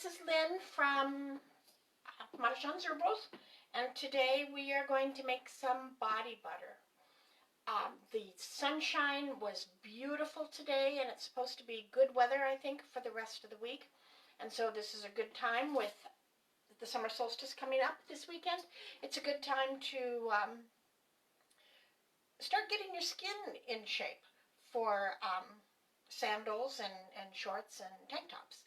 this is Lynn from Lotions, and today we are going to make some body butter. The sunshine was beautiful today, and it's supposed to be good weather, I think, for the rest of the week. And so this is a good time with the summer solstice coming up this weekend. It's a good time to start getting your skin in shape for sandals and shorts and tank tops.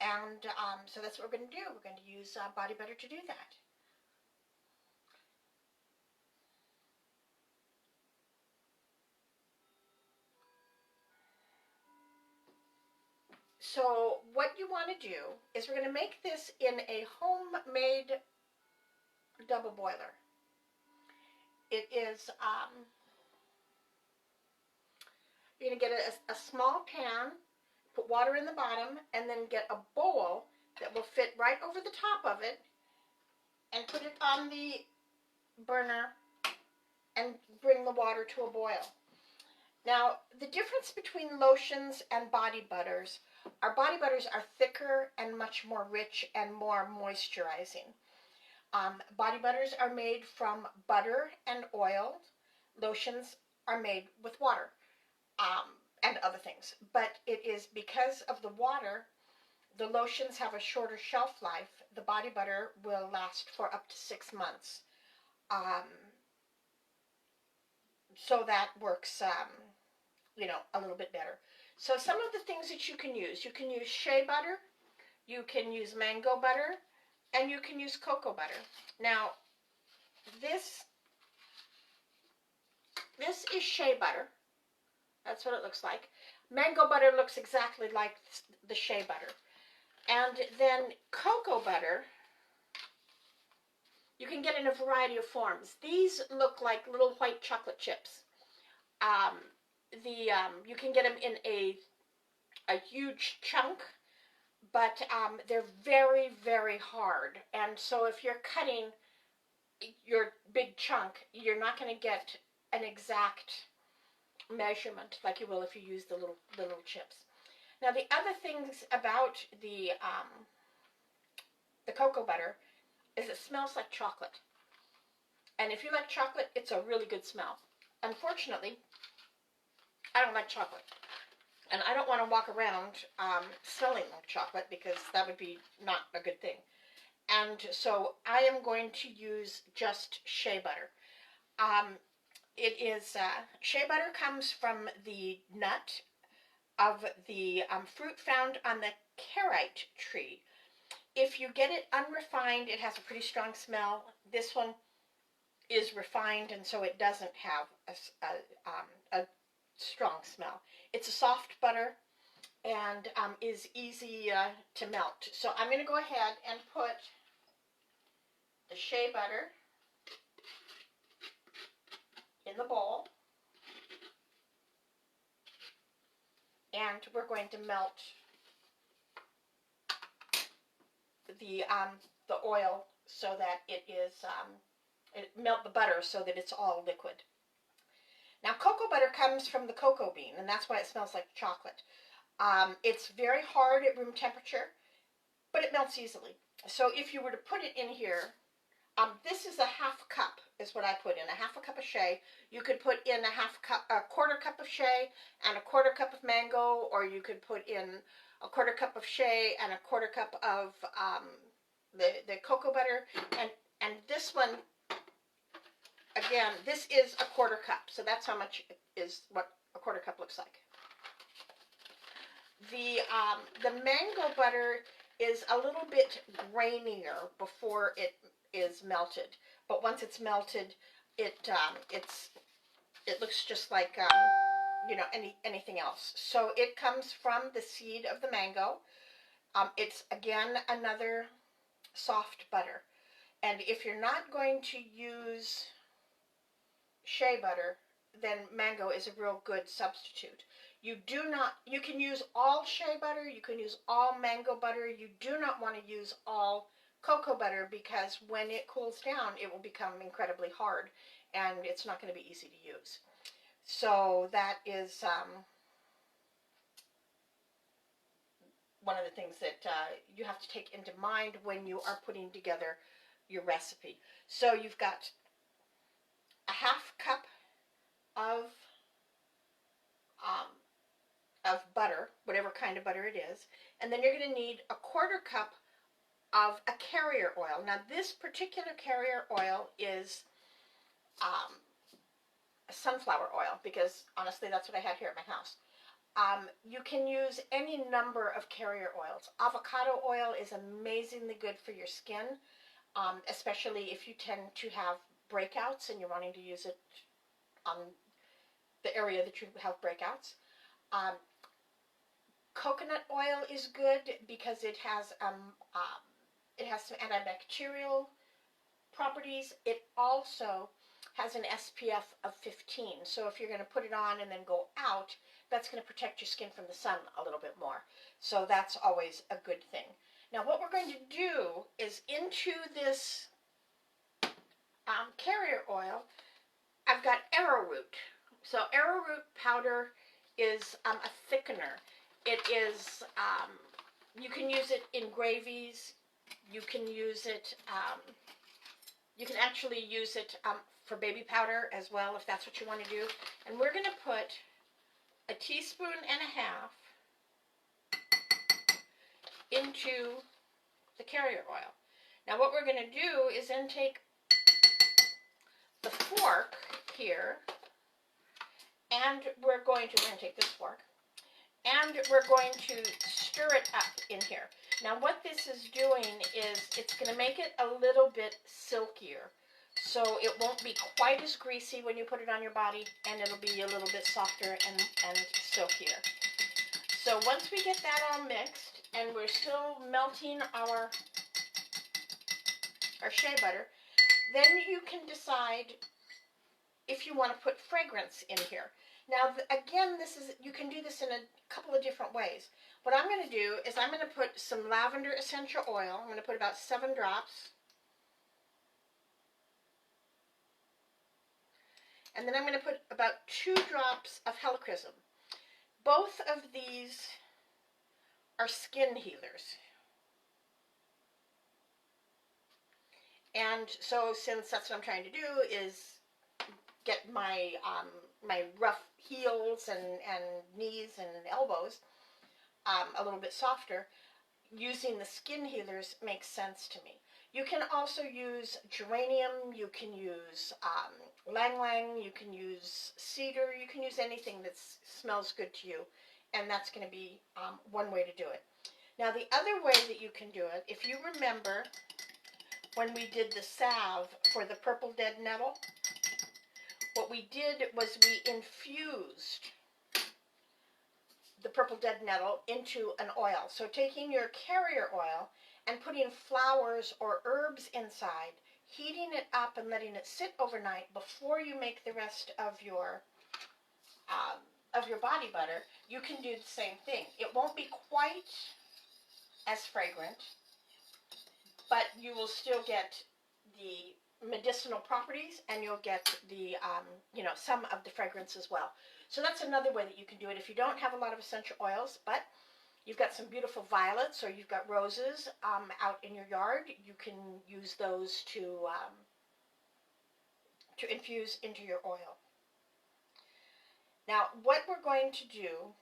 And so that's what we're going to do. We're going to use body butter to do that. So what you want to do is we're going to make this in a homemade double boiler. It is, you're going to get a small pan, put water in the bottom, and then get a bowl that will fit right over the top of it, and put it on the burner and bring the water to a boil. Now, the difference between lotions and body butters, our body butters are thicker and much more rich and more moisturizing. Body butters are made from butter and oil. Lotions are made with water and other things. But it is because of the water, the lotions have a shorter shelf life. The body butter will last for up to 6 months. So that works, a little bit better. So some of the things that you can use shea butter, you can use mango butter, and you can use cocoa butter. Now, this is shea butter. That's what it looks like. Mango butter looks exactly like the shea butter. And then cocoa butter, you can get in a variety of forms. These look like little white chocolate chips. You can get them in a huge chunk, but they're very, very hard. And so if you're cutting your big chunk, you're not going to get an exact measurement like you will if you use the little chips. Now, the other things about the cocoa butter is it smells like chocolate. And if you like chocolate, it's a really good smell. Unfortunately, I don't like chocolate. And I don't want to walk around smelling like chocolate because that would be not a good thing. And so I am going to use just shea butter. Shea butter comes from the nut of the fruit found on the carrot tree. If you get it unrefined, it has a pretty strong smell. This one is refined, and so it doesn't have a strong smell. It's a soft butter and is easy to melt. So I'm going to go ahead and put the shea butter in the bowl, and we're going to melt the oil so that melt the butter so that it's all liquid. Now, cocoa butter comes from the cocoa bean, and that's why it smells like chocolate. It's very hard at room temperature, but it melts easily. So if you were to put it in here, this is a half cup is what I put in, a half a cup of shea. You could put in a quarter cup of shea and a quarter cup of mango, or you could put in a quarter cup of shea and a quarter cup of the cocoa butter. And this one, again, this is a quarter cup, so that's how much is what a quarter cup looks like. The mango butter is a little bit grainier before it is melted, but once it's melted, it looks just like anything else. So it comes from the seed of the mango. It's again another soft butter, and if you're not going to use shea butter, then mango is a real good substitute. You can use all shea butter, you can use all mango butter. You do not want to use all cocoa butter because when it cools down, it will become incredibly hard and it's not going to be easy to use. So that is one of the things that you have to take into mind when you are putting together your recipe. So you've got a half cup of butter, whatever kind of butter it is, and then you're going to need a quarter cup of a carrier oil. Now this particular carrier oil is sunflower oil, because honestly that's what I had here at my house. You can use any number of carrier oils. Avocado oil is amazingly good for your skin, especially if you tend to have breakouts and you're wanting to use it on the area that you have breakouts. Coconut oil is good because it has some antibacterial properties. It also has an SPF of 15. So if you're going to put it on and then go out, that's going to protect your skin from the sun a little bit more. So that's always a good thing. Now what we're going to do is into this carrier oil, I've got arrowroot. So arrowroot powder is a thickener. It is, you can use it in gravies. You can use it, you can actually use it for baby powder as well, if that's what you want to do. And we're going to put a teaspoon and a half into the carrier oil. Now what we're going to do is then take the fork here, and we're going to take this fork, and we're going to stir it up in here. Now what this is doing is it's going to make it a little bit silkier. So it won't be quite as greasy when you put it on your body, and it'll be a little bit softer and silkier. So once we get that all mixed, and we're still melting our shea butter, then you can decide if you want to put fragrance in here. Now, again, you can do this in a couple of different ways. What I'm going to do is I'm going to put some lavender essential oil. I'm going to put about 7 drops. And then I'm going to put about 2 drops of helichrysum. Both of these are skin healers. And so since that's what I'm trying to do is get my my rough heels and knees and elbows a little bit softer, using the skin healers makes sense to me. You can also use geranium, you can use lang-lang, you can use cedar, you can use anything that smells good to you, and that's going to be one way to do it. Now the other way that you can do it, if you remember when we did the salve for the purple dead nettle, what we did was we infused the purple dead nettle into an oil. So taking your carrier oil and putting flowers or herbs inside, heating it up and letting it sit overnight before you make the rest of your body butter, you can do the same thing. It won't be quite as fragrant, but you will still get the medicinal properties, and you'll get the some of the fragrance as well. So that's another way that you can do it if you don't have a lot of essential oils, but you've got some beautiful violets or you've got roses out in your yard. You can use those to infuse into your oil. Now what we're going to do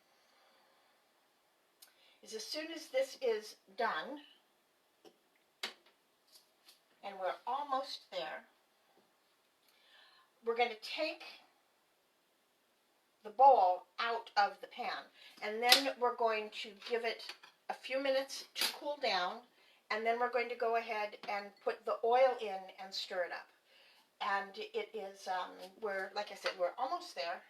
is, as soon as this is done, and we're almost there, we're going to take the bowl out of the pan, and then we're going to give it a few minutes to cool down, and then we're going to go ahead and put the oil in and stir it up. And it is, like I said, we're almost there.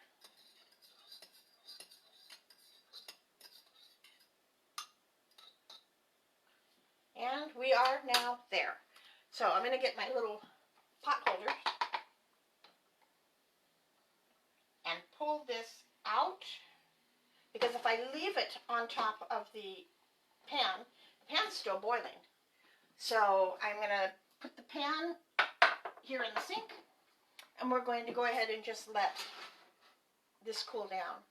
And we are now there. So I'm going to get my little pot holder and pull this out, because if I leave it on top of the pan's still boiling. So I'm going to put the pan here in the sink, and we're going to go ahead and just let this cool down.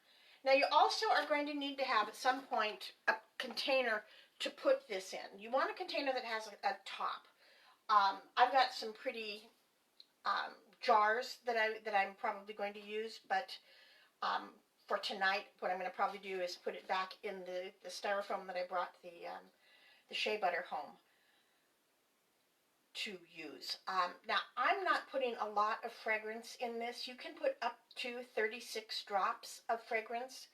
Now you also are going to need to have at some point container to put this in. You want a container that has a top. I've got some pretty jars that I'm probably going to use, but for tonight, what I'm going to probably do is put it back in the styrofoam that I brought the Shea Butter home to use. Now, I'm not putting a lot of fragrance in this. You can put up to 36 drops of fragrance,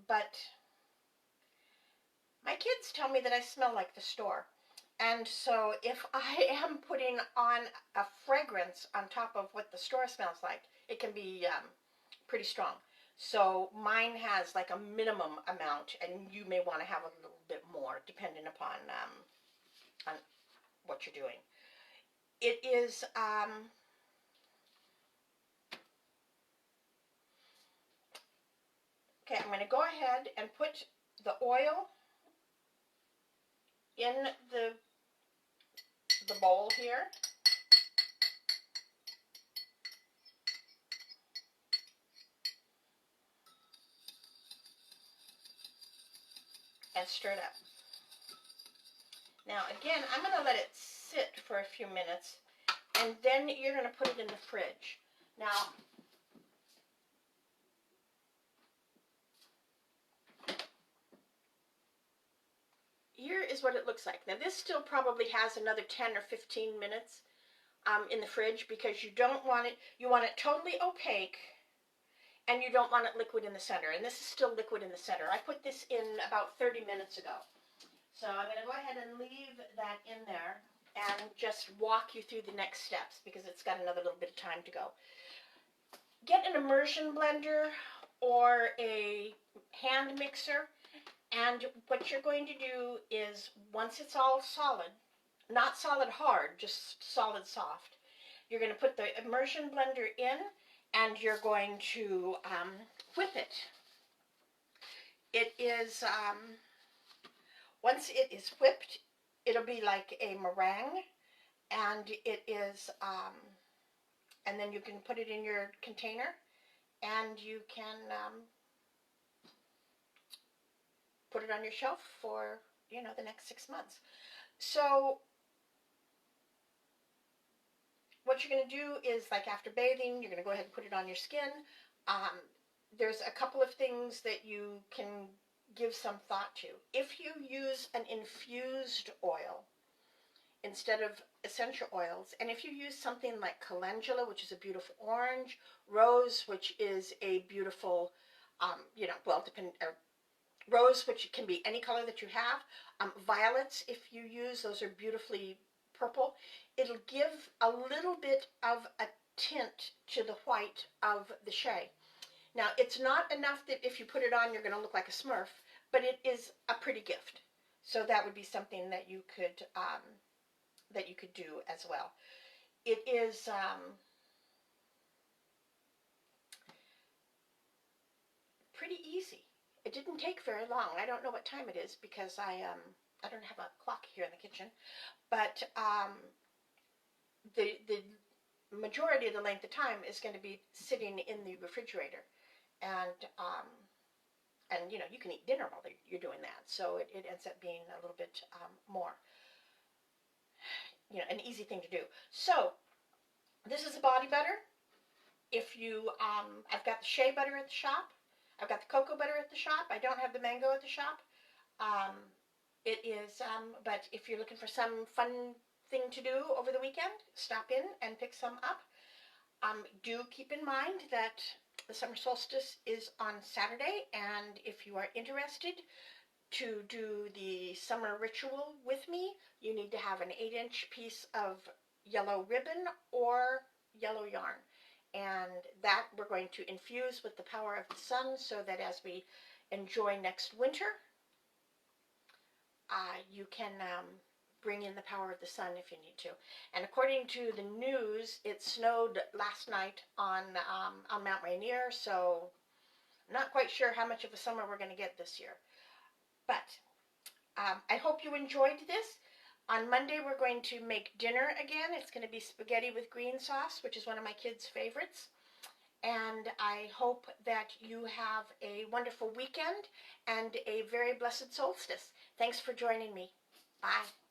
but my kids tell me that I smell like the store. And so if I am putting on a fragrance on top of what the store smells like, it can be pretty strong. So mine has like a minimum amount, and you may want to have a little bit more depending upon on what you're doing. It is okay, I'm going to go ahead and put the oil in the bowl here. And stir it up. Now again, I'm going to let it sit for a few minutes, and then you're going to put it in the fridge. Now, here is what it looks like. Now this still probably has another 10 or 15 minutes in the fridge, because you don't want it, you want it totally opaque, and you don't want it liquid in the center. And this is still liquid in the center. I put this in about 30 minutes ago. So I'm going to go ahead and leave that in there and just walk you through the next steps, because it's got another little bit of time to go. Get an immersion blender or a hand mixer, and what you're going to do is, once it's all solid, not solid hard, just solid soft, you're going to put the immersion blender in, and you're going to whip it. It is, once it is whipped, it'll be like a meringue, and it is, and then you can put it in your container, and you can put it on your shelf for, you know, the next 6 months. So what you're going to do is, like after bathing, you're going to go ahead and put it on your skin. There's a couple of things that you can give some thought to. If you use an infused oil instead of essential oils, and if you use something like calendula, which is a beautiful orange, rose, which is a beautiful, you know, well, rose, which can be any color that you have, violets, if you use, those are beautifully purple. It'll give a little bit of a tint to the white of the Shea. Now, it's not enough that if you put it on, you're going to look like a Smurf, but it is a pretty gift. So that would be something that you could do as well. It is pretty easy. It didn't take very long. I don't know what time it is, because I don't have a clock here in the kitchen, but the majority of the length of time is going to be sitting in the refrigerator, and you know, you can eat dinner while you're doing that, so it ends up being a little bit more, you know, an easy thing to do. So this is a body butter. If you, I've got the Shea Butter at the shop. I've got the cocoa butter at the shop. I don't have the mango at the shop. It is, but if you're looking for some fun thing to do over the weekend, stop in and pick some up. Do keep in mind that the summer solstice is on Saturday, and if you are interested to do the summer ritual with me, you need to have an 8-inch piece of yellow ribbon or yellow yarn. And that we're going to infuse with the power of the sun, so that as we enjoy next winter, you can bring in the power of the sun if you need to. And according to the news, it snowed last night on Mount Rainier, so I'm not quite sure how much of a summer we're going to get this year. But I hope you enjoyed this. On Monday, we're going to make dinner again. It's going to be spaghetti with green sauce, which is one of my kids' favorites. and I hope that you have a wonderful weekend and a very blessed solstice. Thanks for joining me. Bye.